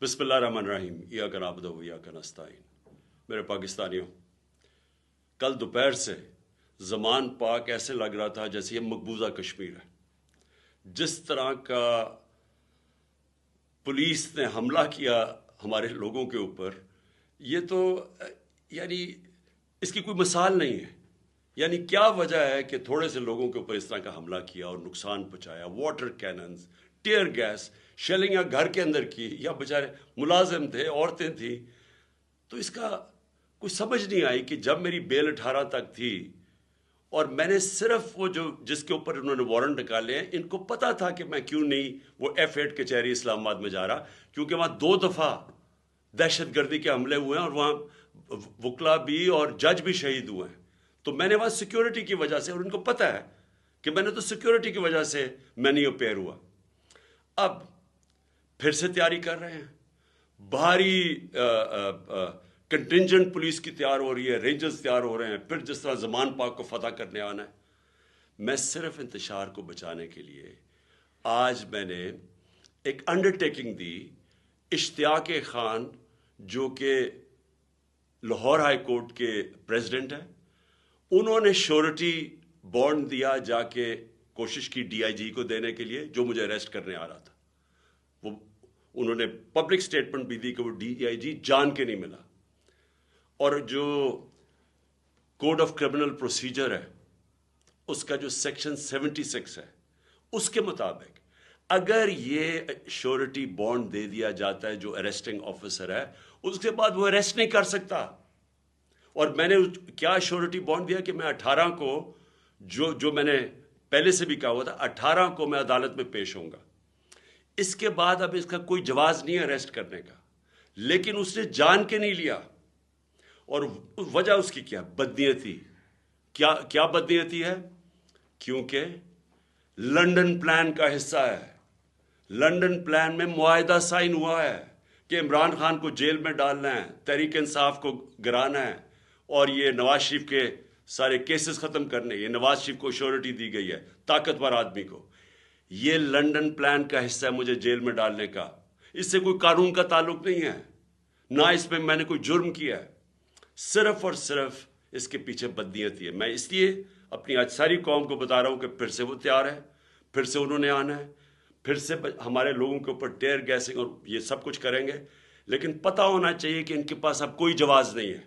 बिस्मिल्लाहिर्रहमानिर्रहीम इय्याक नअबुदु व इय्याक नस्तईन। मेरे पाकिस्तानियों, कल दोपहर से ज़मान पाक ऐसे लग रहा था जैसे ये मकबूजा कश्मीर है। जिस तरह का पुलिस ने हमला किया हमारे लोगों के ऊपर, ये तो यानी इसकी कोई मिसाल नहीं है। यानी क्या वजह है कि थोड़े से लोगों के ऊपर इस तरह का हमला किया और नुकसान पहुंचाया। Water cannons, tear gas, shelling या घर के अंदर की, या बेचारे मुलाजिम थे, औरतें थी। तो इसका कोई समझ नहीं आई कि जब मेरी बेल 18 तक थी और मैंने सिर्फ वो जो जिसके ऊपर उन्होंने वारंट निकाले हैं, इनको पता था कि मैं क्यों नहीं वो F8 कचहरी इस्लामाबाद में जा रहा, क्योंकि वहाँ 2 दफ़ा दहशतगर्दी के हमले हुए हैं और वहाँ वकला भी और जज भी शहीद हुए हैं। तो मैंने वहाँ सिक्योरिटी की वजह से, और उनको पता है कि मैंने तो सिक्योरिटी की वजह से मैं नहीं अपेयर हुआ। अब फिर से तैयारी कर रहे हैं, भारी कंटिंजेंट पुलिस की तैयार हो रही है, रेंजर्स तैयार हो रहे हैं, फिर जिस तरह ज़मान पाक को फतह करने आना है। मैं सिर्फ इंतशार को बचाने के लिए आज मैंने एक अंडरटेकिंग दी। इश्तियाक खान जो कि लाहौर हाई कोर्ट के प्रेसिडेंट हैं, उन्होंने श्योरिटी बॉन्ड दिया, जाके कोशिश की DIG को देने के लिए जो मुझे अरेस्ट करने आ रहा था। वो उन्होंने पब्लिक स्टेटमेंट भी दी कि वो DIG जान के नहीं मिला। और जो कोड ऑफ क्रिमिनल प्रोसीजर है उसका जो सेक्शन 76 है, उसके मुताबिक अगर ये श्योरिटी बॉन्ड दे दिया जाता है जो अरेस्टिंग ऑफिसर है, उसके बाद वो अरेस्ट नहीं कर सकता। और मैंने क्या श्योरिटी बॉन्ड दिया कि मैं 18 को जो मैंने पहले से भी कहा हुआ था, 18 को मैं अदालत में पेश होऊंगा। इसके बाद अब इसका कोई जवाज नहीं है अरेस्ट करने का, लेकिन उसने जान के नहीं लिया। और वजह उसकी क्या? बदनीयती। क्या बदनीयती है? क्योंकि लंदन प्लान का हिस्सा है। लंदन प्लान में मुआहदा साइन हुआ है कि इमरान खान को जेल में डालना है, तहरीक इंसाफ को गिराना है, और ये नवाज शरीफ के सारे केसेस खत्म करने। ये नवाज शरीफ को श्योरिटी दी गई है, ताकतवर आदमी को। ये लंदन प्लान का हिस्सा है मुझे जेल में डालने का। इससे कोई कानून का ताल्लुक नहीं है, ना इसमें मैंने कोई जुर्म किया है। सिर्फ और सिर्फ इसके पीछे बदनीयती है। मैं इसलिए अपनी आज सारी कौम को बता रहा हूं कि फिर से वो तैयार है, फिर से उन्होंने आना है, फिर से हमारे लोगों के ऊपर टेयर गैसिंग और ये सब कुछ करेंगे। लेकिन पता होना चाहिए कि इनके पास अब कोई जवाब नहीं है।